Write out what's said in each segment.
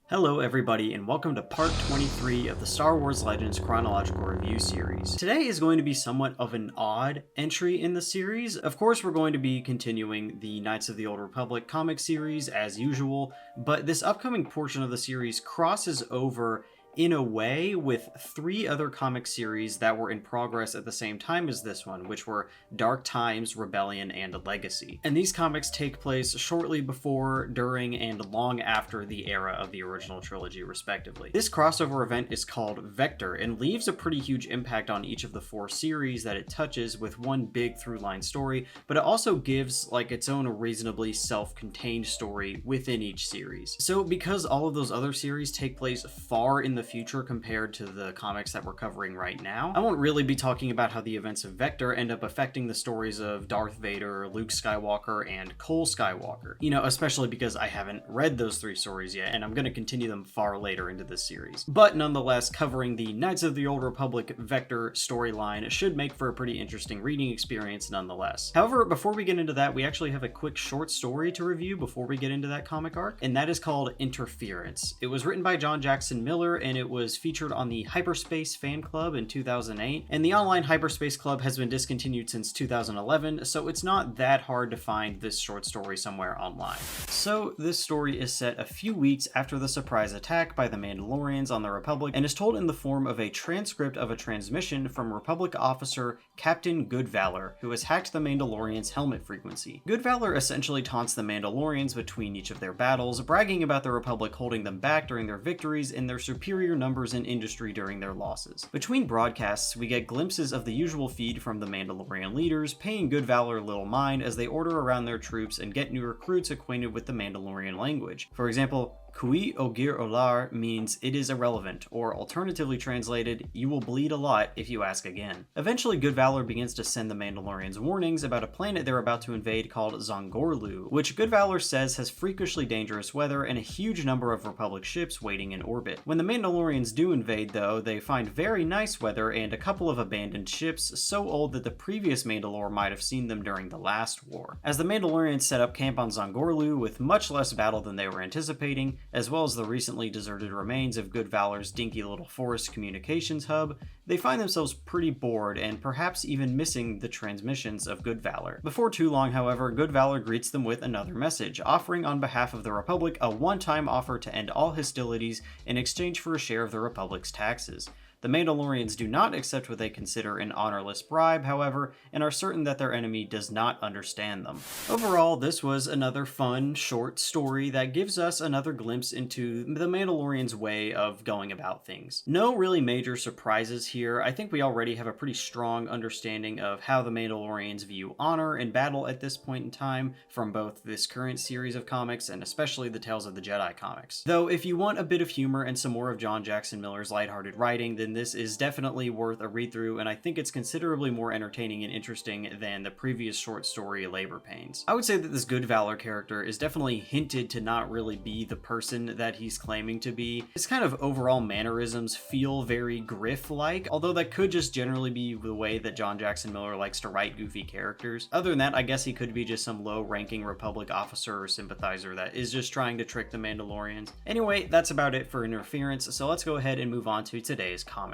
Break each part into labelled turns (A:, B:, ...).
A: Hello everybody and welcome to part 23 of the Star Wars Legends Chronological Review series. Today is going to be somewhat of an odd entry in the series. Of course we're going to be continuing the Knights of the Old Republic comic series as usual, but this upcoming portion of the series crosses over in a way with three other comic series that were in progress at the same time as this one, which were Dark Times, Rebellion, and Legacy. And these comics take place shortly before, during, and long after the era of the original trilogy, respectively. This crossover event is called Vector and leaves a pretty huge impact on each of the four series that it touches with one big through-line story, but it also gives like its own reasonably self-contained story within each series. So because all of those other series take place far in the future compared to the comics that we're covering right now, I won't really be talking about how the events of Vector end up affecting the stories of Darth Vader, Luke Skywalker, and Cole Skywalker. You know, especially because I haven't read those three stories yet, and I'm going to continue them far later into this series. But nonetheless, covering the Knights of the Old Republic Vector storyline should make for a pretty interesting reading experience nonetheless. However, before we get into that, we actually have a quick short story to review before we get into that comic arc, and that is called Interference. It was written by John Jackson Miller, and it was featured on the Hyperspace Fan Club in 2008, and the online Hyperspace Club has been discontinued since 2011, so it's not that hard to find this short story somewhere online. So this story is set a few weeks after the surprise attack by the Mandalorians on the Republic, and is told in the form of a transcript of a transmission from Republic officer Captain Good Valor, who has hacked the Mandalorians' helmet frequency. Good Valor essentially taunts the Mandalorians between each of their battles, bragging about the Republic holding them back during their victories and their superior numbers in industry during their losses. Between broadcasts, we get glimpses of the usual feed from the Mandalorian leaders, paying Good Valor little mind as they order around their troops and get new recruits acquainted with the Mandalorian language. For example, Kui Ogir Olar means it is irrelevant, or alternatively translated, you will bleed a lot if you ask again. Eventually, Good Valor begins to send the Mandalorians warnings about a planet they're about to invade called Zongorlu, which Good Valor says has freakishly dangerous weather and a huge number of Republic ships waiting in orbit. When the Mandalorians do invade, though, they find very nice weather and a couple of abandoned ships so old that the previous Mandalore might have seen them during the last war. As the Mandalorians set up camp on Zongorlu with much less battle than they were anticipating, as well as the recently deserted remains of Good Valor's dinky little forest communications hub, they find themselves pretty bored and perhaps even missing the transmissions of Good Valor. Before too long, however, Good Valor greets them with another message, offering on behalf of the Republic a one-time offer to end all hostilities in exchange for a share of the Republic's taxes. The Mandalorians do not accept what they consider an honorless bribe, however, and are certain that their enemy does not understand them. Overall, this was another fun, short story that gives us another glimpse into the Mandalorians' way of going about things. No really major surprises here. I think we already have a pretty strong understanding of how the Mandalorians view honor and battle at this point in time from both this current series of comics and especially the Tales of the Jedi comics. Though, if you want a bit of humor and some more of John Jackson Miller's lighthearted writing, then this is definitely worth a read-through, and I think it's considerably more entertaining and interesting than the previous short story Labor Pains. I would say that this Good Valor character is definitely hinted to not really be the person that he's claiming to be. His kind of overall mannerisms feel very Griff-like, although that could just generally be the way that John Jackson Miller likes to write goofy characters. Other than that, I guess he could be just some low-ranking Republic officer or sympathizer that is just trying to trick the Mandalorians. Anyway, that's about it for Interference, so let's go ahead and move on to today's comics.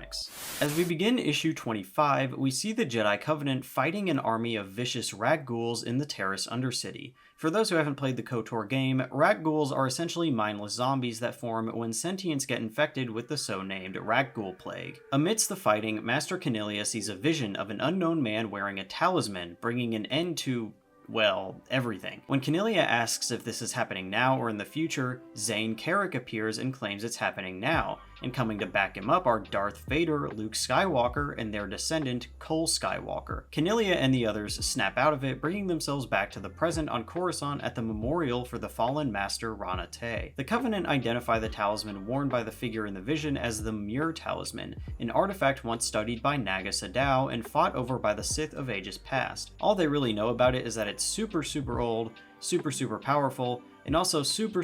A: As we begin issue 25, we see the Jedi Covenant fighting an army of vicious rat ghouls in the Terrace Undercity. For those who haven't played the KOTOR game, rat ghouls are essentially mindless zombies that form when sentients get infected with the so-named rat ghoul plague. Amidst the fighting, Master Cornelia sees a vision of an unknown man wearing a talisman, bringing an end to, well, everything. When Cornelia asks if this is happening now or in the future, Zane Carrick appears and claims it's happening now, and coming to back him up are Darth Vader, Luke Skywalker, and their descendant, Cole Skywalker. Cornelia and the others snap out of it, bringing themselves back to the present on Coruscant at the memorial for the fallen master Rana Tay. The Covenant identify the talisman worn by the figure in the vision as the Muir Talisman, an artifact once studied by Naga Sadow and fought over by the Sith of ages past. All they really know about it is that it's super old, super powerful, and also super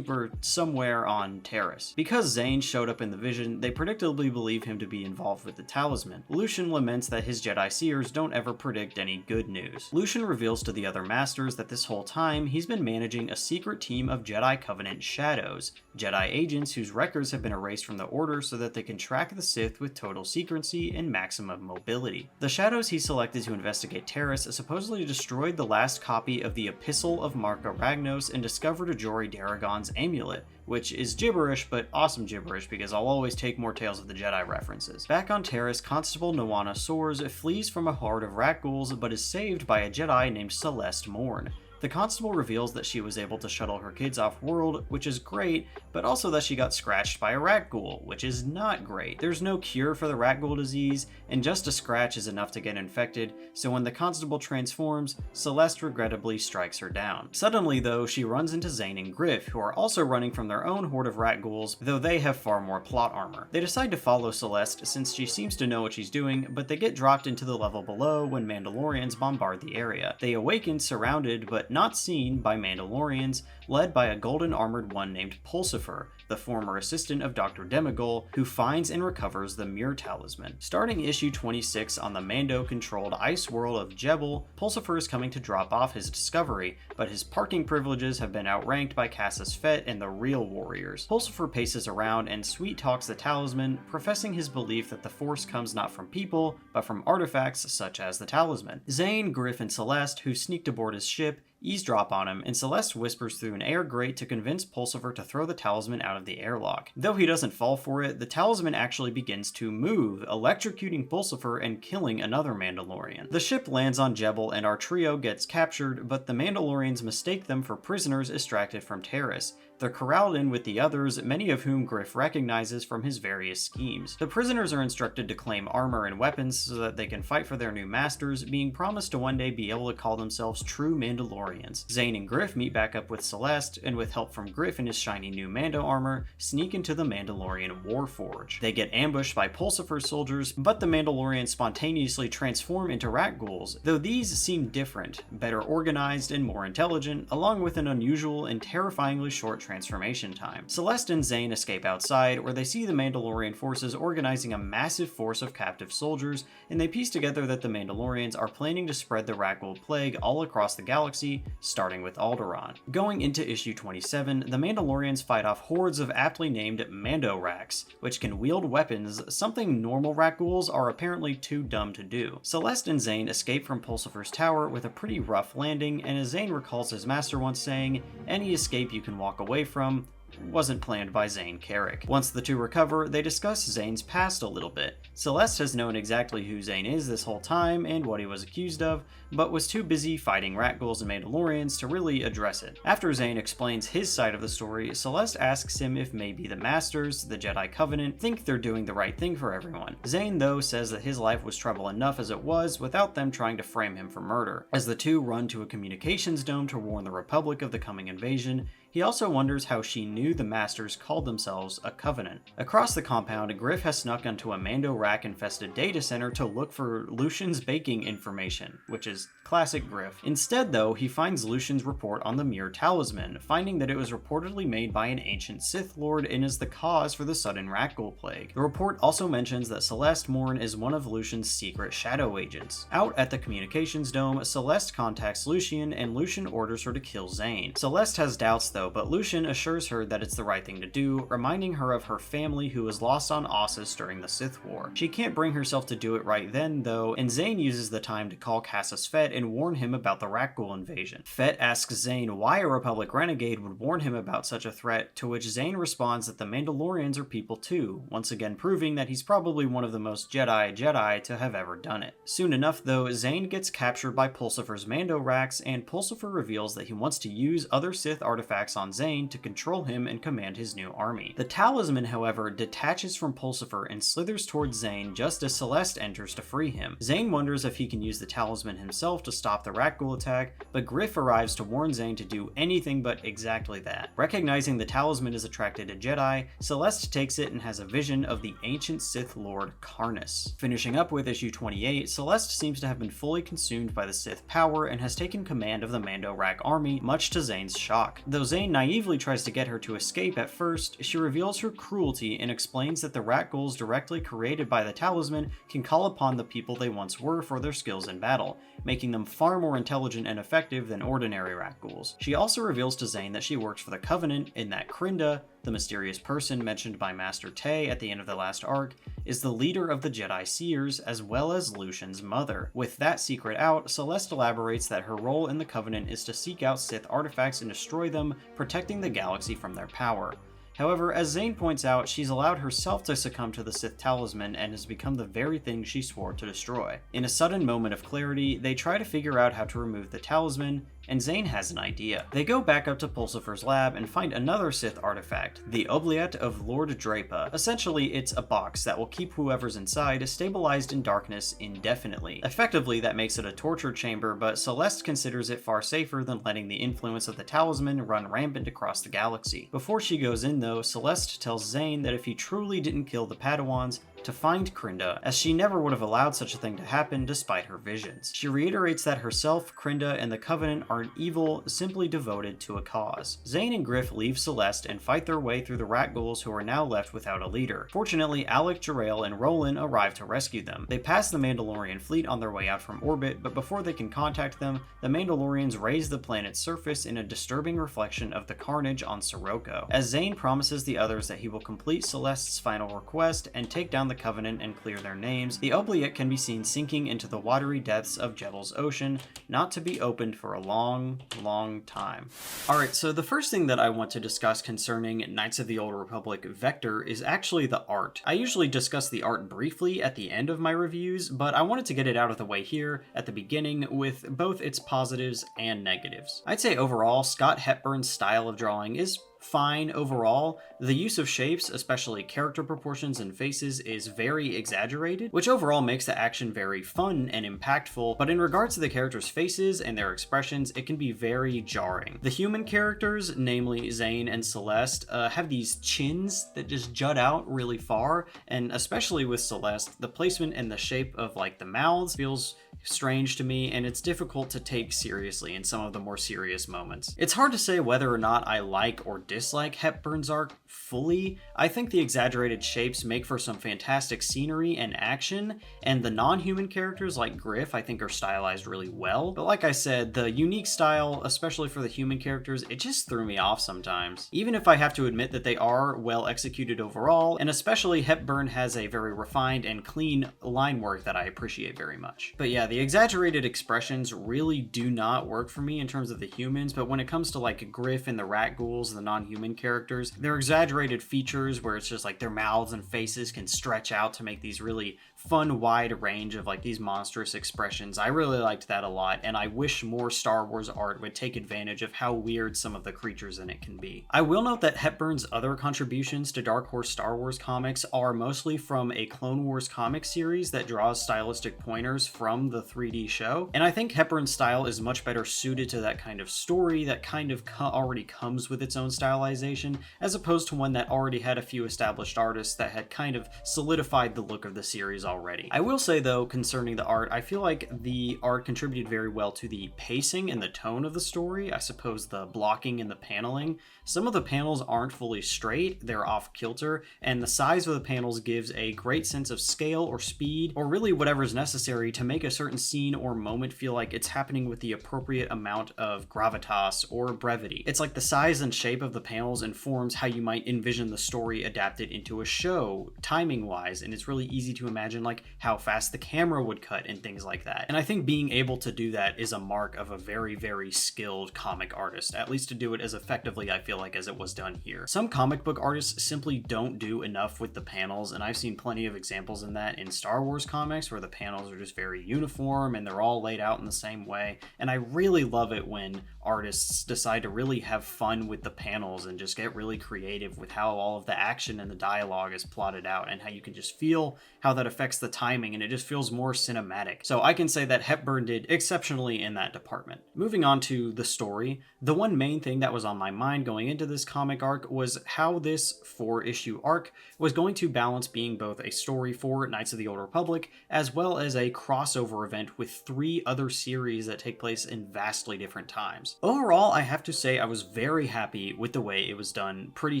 A: somewhere on Taris. Because Zane showed up in the vision, they predictably believe him to be involved with the talisman. Lucian laments that his Jedi seers don't ever predict any good news. Lucian reveals to the other Masters that this whole time he's been managing a secret team of Jedi Covenant Shadows, Jedi agents whose records have been erased from the Order so that they can track the Sith with total secrecy and maximum mobility. The Shadows he selected to investigate Taris supposedly destroyed the last copy of the Epistle of Marca Ragnos and discovered Ajori Daragon's amulet, which is gibberish, but awesome gibberish because I'll always take more Tales of the Jedi references. Back on Taris, Constable Nawana Soares flees from a horde of rat ghouls but is saved by a Jedi named Celeste Morn. The constable reveals that she was able to shuttle her kids off-world, which is great, but also that she got scratched by a rat ghoul, which is not great. There's no cure for the rat ghoul disease, and just a scratch is enough to get infected, so when the constable transforms, Celeste regrettably strikes her down. Suddenly though, she runs into Zane and Griff, who are also running from their own horde of rat ghouls, though they have far more plot armor. They decide to follow Celeste since she seems to know what she's doing, but they get dropped into the level below when Mandalorians bombard the area. They awaken surrounded, but not seen by Mandalorians, led by a golden armored one named Pulsifer, the former assistant of Dr. Demigul, who finds and recovers the Muir Talisman. Starting issue 26 on the Mando-controlled ice world of Jebel, Pulsifer is coming to drop off his discovery, but his parking privileges have been outranked by Cassus Fett and the real warriors. Pulsifer paces around and sweet-talks the talisman, professing his belief that the Force comes not from people, but from artifacts such as the talisman. Zane, Griff, and Celeste, who sneaked aboard his ship, eavesdrop on him, and Celeste whispers through an air grate to convince Pulsifer to throw the talisman out of the airlock. Though he doesn't fall for it, the talisman actually begins to move, electrocuting Pulsifer and killing another Mandalorian. The ship lands on Jebel and our trio gets captured, but the Mandalorians mistake them for prisoners extracted from Taris. They're corralled in with the others, many of whom Griff recognizes from his various schemes. The prisoners are instructed to claim armor and weapons so that they can fight for their new masters, being promised to one day be able to call themselves true Mandalorians. Zane and Griff meet back up with Celeste, and with help from Griff and his shiny new Mando armor, sneak into the Mandalorian Warforge. They get ambushed by Pulsifer's soldiers, but the Mandalorians spontaneously transform into rat ghouls, though these seem different, better organized and more intelligent, along with an unusual and terrifyingly short transformation time. Celeste and Zane escape outside, where they see the Mandalorian forces organizing a massive force of captive soldiers, and they piece together that the Mandalorians are planning to spread the rat ghoul plague all across the galaxy, starting with Alderaan. Going into issue 27, the Mandalorians fight off hordes of aptly named Mando-Raks, which can wield weapons, something normal rat ghouls are apparently too dumb to do. Celeste and Zane escape from Pulsifer's tower with a pretty rough landing, and as Zane recalls his master once saying, "Any escape you can walk away from wasn't planned by Zane Carrick." Once the two recover, they discuss Zane's past a little bit. Celeste has known exactly who Zane is this whole time and what he was accused of, but was too busy fighting rat ghouls and Mandalorians to really address it. After Zane explains his side of the story, Celeste asks him if maybe the Masters, the Jedi Covenant, think they're doing the right thing for everyone. Zane, though, says that his life was trouble enough as it was without them trying to frame him for murder. As the two run to a communications dome to warn the Republic of the coming invasion, he also wonders how she knew the Masters called themselves a Covenant. Across the compound, Griff has snuck onto a Mando-Rak-infested data center to look for Lucian's baking information, which is classic Griff. Instead, though, he finds Lucian's report on the Muir Talisman, finding that it was reportedly made by an ancient Sith Lord and is the cause for the sudden rat ghoul plague. The report also mentions that Celeste Morn is one of Lucian's secret shadow agents. Out at the communications dome, Celeste contacts Lucian, and Lucian orders her to kill Zane. Celeste has doubts though, but Lucian assures her that it's the right thing to do, reminding her of her family who was lost on Ossus during the Sith War. She can't bring herself to do it right then though, and Zane uses the time to call Cassus Fett and warn him about the rat ghoul invasion. Fett asks Zane why a Republic renegade would warn him about such a threat, to which Zane responds that the Mandalorians are people too, once again proving that he's probably one of the most Jedi to have ever done it. Soon enough though, Zane gets captured by Pulsifer's Mando-Raks, and Pulsifer reveals that he wants to use other Sith artifacts attacks on Zane to control him and command his new army. The talisman, however, detaches from Pulsifer and slithers towards Zane just as Celeste enters to free him. Zane wonders if he can use the talisman himself to stop the Rakghoul attack, but Griff arrives to warn Zane to do anything but exactly that. Recognizing the talisman is attracted to Jedi, Celeste takes it and has a vision of the ancient Sith Lord Karnus. Finishing up with issue 28, Celeste seems to have been fully consumed by the Sith power and has taken command of the Mando Rak army, much to Zane's shock. Though Zane naively tries to get her to escape at first, she reveals her cruelty and explains that the Rakghouls directly created by the talisman can call upon the people they once were for their skills in battle, making them far more intelligent and effective than ordinary Rakghouls. She also reveals to Zane that she works for the Covenant and that Krinda, the mysterious person mentioned by Master Tay at the end of the last arc, is the leader of the Jedi Seers as well as Lucian's mother. With that secret out, Celeste elaborates that her role in the Covenant is to seek out Sith artifacts and destroy them, protecting the galaxy from their power. However, as Zane points out, she's allowed herself to succumb to the Sith talisman and has become the very thing she swore to destroy. In a sudden moment of clarity, they try to figure out how to remove the talisman, and Zane has an idea. They go back up to Pulsifer's lab and find another Sith artifact, the Oubliette of Lord Drapa. Essentially, it's a box that will keep whoever's inside stabilized in darkness indefinitely. Effectively, that makes it a torture chamber, but Celeste considers it far safer than letting the influence of the talisman run rampant across the galaxy. Before she goes in though, Celeste tells Zane that if he truly didn't kill the Padawans, to find Krinda, as she never would have allowed such a thing to happen despite her visions. She reiterates that herself, Krinda, and the Covenant aren't evil, simply devoted to a cause. Zane and Griff leave Celeste and fight their way through the Rakghouls who are now left without a leader. Fortunately, Alec, Jarael, and Roland arrive to rescue them. They pass the Mandalorian fleet on their way out from orbit, but before they can contact them, the Mandalorians raise the planet's surface in a disturbing reflection of the carnage on Sirocco. As Zane promises the others that he will complete Celeste's final request and take down the Covenant and clear their names, the Oubliette can be seen sinking into the watery depths of Jebel's Ocean, not to be opened for a long, long time. Alright, so the first thing that I want to discuss concerning Knights of the Old Republic Vector is actually the art. I usually discuss the art briefly at the end of my reviews, but I wanted to get it out of the way here at the beginning with both its positives and negatives. I'd say overall, Scott Hepburn's style of drawing is fine overall. The use of shapes, especially character proportions and faces, is very exaggerated, which overall makes the action very fun and impactful, but in regards to the characters' faces and their expressions, it can be very jarring. The human characters, namely Zane and Celeste, have these chins that just jut out really far, and especially with Celeste, the placement and the shape of like the mouths feels strange to me, and it's difficult to take seriously in some of the more serious moments. It's hard to say whether or not I like or dislike Hepburn's art fully. I think the exaggerated shapes make for some fantastic scenery and action, and the non-human characters like Griff I think are stylized really well, but like I said, the unique style, especially for the human characters, it just threw me off sometimes. Even if I have to admit that they are well executed overall, and especially Hepburn has a very refined and clean line work that I appreciate very much. But yeah, the exaggerated expressions really do not work for me in terms of the humans, but when it comes to like Griff and the Rakghouls, the non-human characters, they're exaggerated features where it's just like their mouths and faces can stretch out to make these really fun wide range of like these monstrous expressions. I really liked that a lot, and I wish more Star Wars art would take advantage of how weird some of the creatures in it can be. I will note that Hepburn's other contributions to Dark Horse Star Wars comics are mostly from a Clone Wars comic series that draws stylistic pointers from the 3D show, and I think Hepburn's style is much better suited to that kind of story that kind of already comes with its own stylization, as opposed to one that already had a few established artists that had kind of solidified the look of the series already. I will say though, concerning the art, I feel like the art contributed very well to the pacing and the tone of the story. I suppose the blocking and the paneling. Some of the panels aren't fully straight, they're off kilter, and the size of the panels gives a great sense of scale or speed, or really whatever's necessary to make a certain scene or moment feel like it's happening with the appropriate amount of gravitas or brevity. It's like the size and shape of the panels informs how you might might envision the story adapted into a show, timing-wise, and it's really easy to imagine like how fast the camera would cut and things like that. And I think being able to do that is a mark of a very, very skilled comic artist, at least to do it as effectively, I feel like, as it was done here. Some comic book artists simply don't do enough with the panels, and I've seen plenty of examples in that in Star Wars comics where the panels are just very uniform and they're all laid out in the same way. And I really love it when artists decide to really have fun with the panels and just get really creative with how all of the action and the dialogue is plotted out, and how you can just feel how that affects the timing, and it just feels more cinematic. So I can say that Hepburn did exceptionally in that department. Moving on to the story, the one main thing that was on my mind going into this comic arc was how this 4-issue arc was going to balance being both a story for Knights of the Old Republic as well as a crossover event with 3 other series that take place in vastly different times. Overall, I have to say I was very happy with the way it was done pretty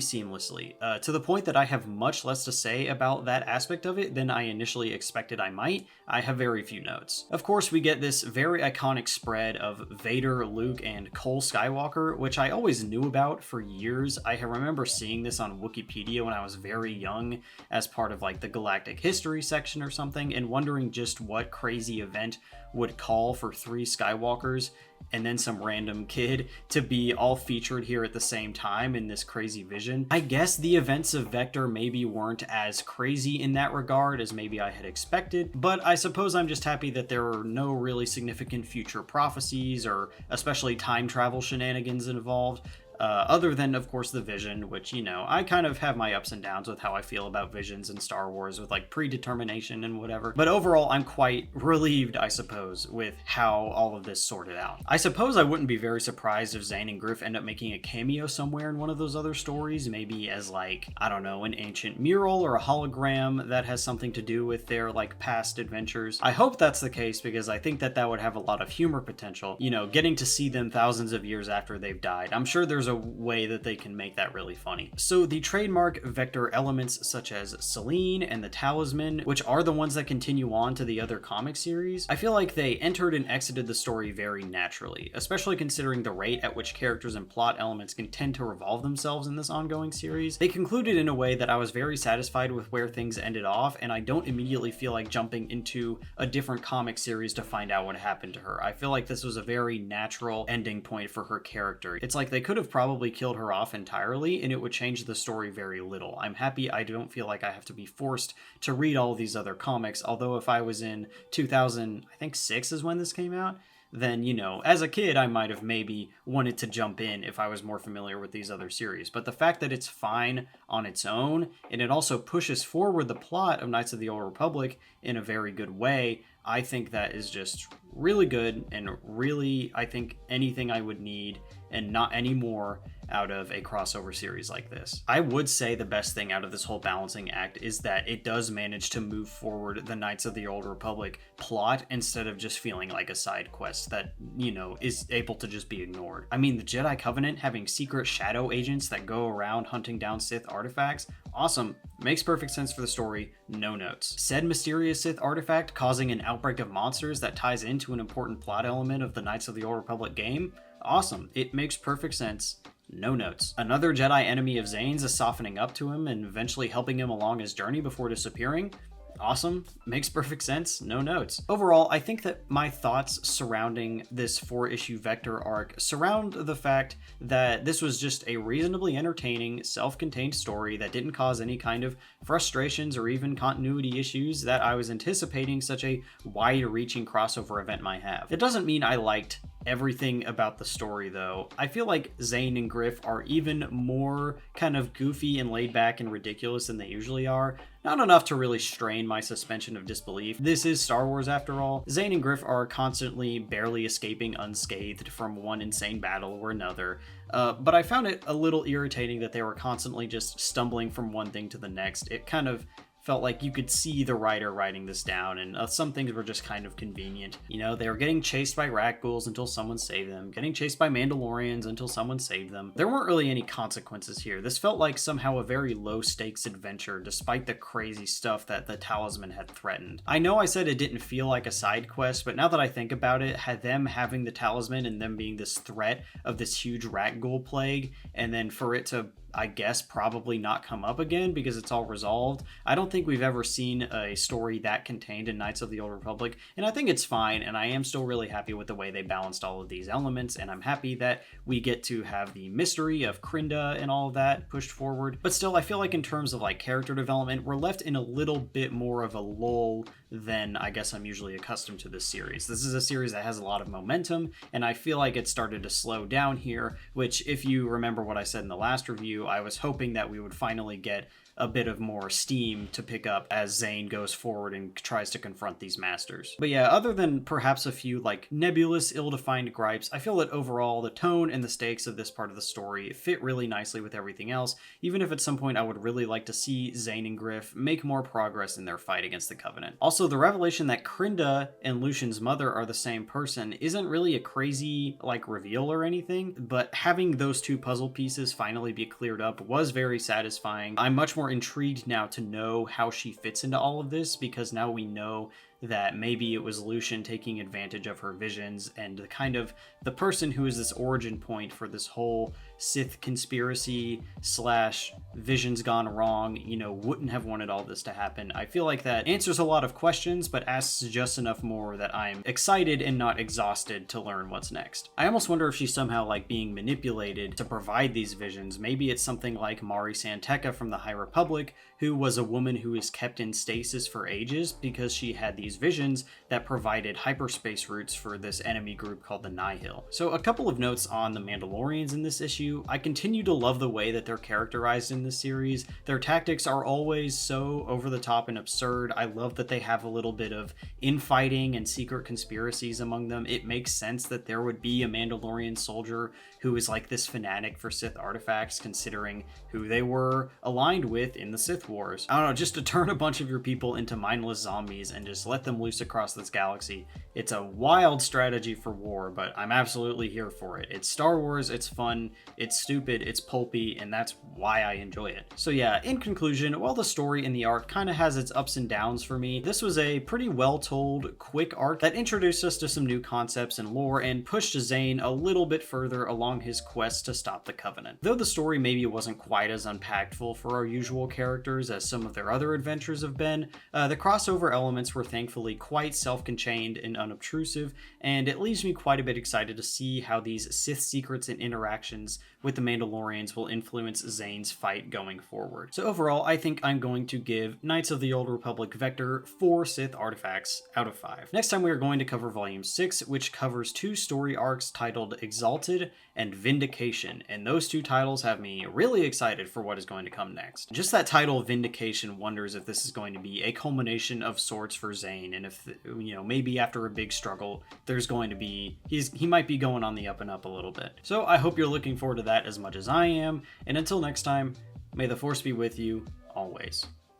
A: seamlessly, to the point that I have much less to say about that aspect of it than I initially expected I might. I have very few notes. Of course, we get this very iconic spread of Vader, Luke, and Cole Skywalker, which I always knew about for years. I remember seeing this on Wikipedia when I was very young as part of like the Galactic History section or something, and wondering just what crazy event would call for 3 Skywalkers and then some random kid to be all featured here at the same time in this crazy vision. I guess the events of Vector maybe weren't as crazy in that regard as maybe I had expected, but I suppose I'm just happy that there are no really significant future prophecies or especially time travel shenanigans involved. Other than, of course, the Vision, which, you know, I kind of have my ups and downs with how I feel about Visions in Star Wars with, like, predetermination and whatever. But overall, I'm quite relieved, I suppose, with how all of this sorted out. I suppose I wouldn't be very surprised if Zane and Griff end up making a cameo somewhere in one of those other stories, maybe as, like, I don't know, an ancient mural or a hologram that has something to do with their, like, past adventures. I hope that's the case, because I think that that would have a lot of humor potential. You know, getting to see them thousands of years after they've died. I'm sure there's a way that they can make that really funny. So the trademark Vector elements such as Selene and the Talisman, which are the ones that continue on to the other comic series, I feel like they entered and exited the story very naturally, especially considering the rate at which characters and plot elements can tend to revolve themselves in this ongoing series. They concluded in a way that I was very satisfied with where things ended off, and I don't immediately feel like jumping into a different comic series to find out what happened to her. I feel like this was a very natural ending point for her character. It's like they could have probably killed her off entirely and it would change the story very little. I'm happy I don't feel like I have to be forced to read all these other comics, although if I was in 2006 is when this came out, then, you know, as a kid, I might have maybe wanted to jump in if I was more familiar with these other series. But the fact that it's fine on its own, and it also pushes forward the plot of Knights of the Old Republic in a very good way, I think that is just really good, and really, I think, anything I would need and not any more out of a crossover series like this. I would say the best thing out of this whole balancing act is that it does manage to move forward the Knights of the Old Republic plot instead of just feeling like a side quest that, you know, is able to just be ignored. I mean, the Jedi Covenant having secret shadow agents that go around hunting down Sith artifacts, awesome. Makes perfect sense for the story, no notes. Said mysterious Sith artifact causing an outbreak of monsters that ties into an important plot element of the Knights of the Old Republic game, awesome. It makes perfect sense. No notes. Another Jedi enemy of Zane's is softening up to him and eventually helping him along his journey before disappearing. Awesome. Makes perfect sense. No notes. Overall, I think that my thoughts surrounding this 4-issue Vector arc surround the fact that this was just a reasonably entertaining, self-contained story that didn't cause any kind of frustrations or even continuity issues that I was anticipating such a wide-reaching crossover event might have. It doesn't mean I liked everything about the story, though. I feel like Zane and Griff are even more kind of goofy and laid back and ridiculous than they usually are. Not enough to really strain my suspension of disbelief. This is Star Wars after all. Zane and Griff are constantly barely escaping unscathed from one insane battle or another. But I found it a little irritating that they were constantly just stumbling from one thing to the next. It kind of felt like you could see the writer writing this down, and some things were just kind of convenient. You know, they were getting chased by rat ghouls until someone saved them, getting chased by Mandalorians until someone saved them. There weren't really any consequences here. This felt like somehow a very low-stakes adventure, despite the crazy stuff that the Talisman had threatened. I know I said it didn't feel like a side quest, but now that I think about it, had them having the Talisman and them being this threat of this huge rat ghoul plague, and then for it to I guess, probably not come up again because it's all resolved. I don't think we've ever seen a story that contained in Knights of the Old Republic, and I think it's fine, and I am still really happy with the way they balanced all of these elements, and I'm happy that we get to have the mystery of Krinda and all of that pushed forward. But still, I feel like in terms of like character development, we're left in a little bit more of a lull than I guess I'm usually accustomed to this series. This is a series that has a lot of momentum, and I feel like it started to slow down here, which, if you remember what I said in the last review, I was hoping that we would finally get a bit of more steam to pick up as Zane goes forward and tries to confront these masters. But yeah, other than perhaps a few like nebulous, ill-defined gripes, I feel that overall the tone and the stakes of this part of the story fit really nicely with everything else, even if at some point I would really like to see Zane and Griff make more progress in their fight against the Covenant. Also, the revelation that Krinda and Lucian's mother are the same person isn't really a crazy like reveal or anything, but having those two puzzle pieces finally be cleared up was very satisfying. I'm much more intrigued now to know how she fits into all of this, because now we know that maybe it was Lucian taking advantage of her visions, and the kind of the person who is this origin point for this whole Sith conspiracy slash visions gone wrong, you know, wouldn't have wanted all this to happen. I feel like that answers a lot of questions, but asks just enough more that I'm excited and not exhausted to learn what's next. I almost wonder if she's somehow like being manipulated to provide these visions. Maybe it's something like Mari Santeca from the High Republic, who was a woman who was kept in stasis for ages because she had these visions that provided hyperspace routes for this enemy group called the Nihil. So a couple of notes on the Mandalorians in this issue. I continue to love the way that they're characterized in this series. Their tactics are always so over the top and absurd. I love that they have a little bit of infighting and secret conspiracies among them. It makes sense that there would be a Mandalorian soldier who is like this fanatic for Sith artifacts, considering who they were aligned with in the Sith Wars. I don't know, just to turn a bunch of your people into mindless zombies and just let them loose across this galaxy. It's a wild strategy for war, but I'm absolutely here for it. It's Star Wars, it's fun, it's stupid, it's pulpy, and that's why I enjoy it. So yeah, in conclusion, while the story in the arc kind of has its ups and downs for me, this was a pretty well told, quick arc that introduced us to some new concepts and lore and pushed Zane a little bit further along his quest to stop the Covenant. Though the story maybe wasn't quite as unpactful for our usual characters as some of their other adventures have been, the crossover elements were thankfully quite self-contained and unobtrusive, and it leaves me quite a bit excited to see how these Sith secrets and interactions with the Mandalorians will influence Zane's fight going forward. So overall, I think I'm going to give Knights of the Old Republic Vector 4 Sith artifacts out of 5. Next time we are going to cover Volume 6, which covers 2 story arcs titled Exalted and Vindication, and those 2 titles have me really excited for what is going to come next. Just that title, Vindication, wonders if this is going to be a culmination of sorts for Zane, and if, you know, maybe after a big struggle, there's going to be, he might be going on the up and up a little bit. So I hope you're looking forward to that as much as I am, and until next time, may the Force be with you, always.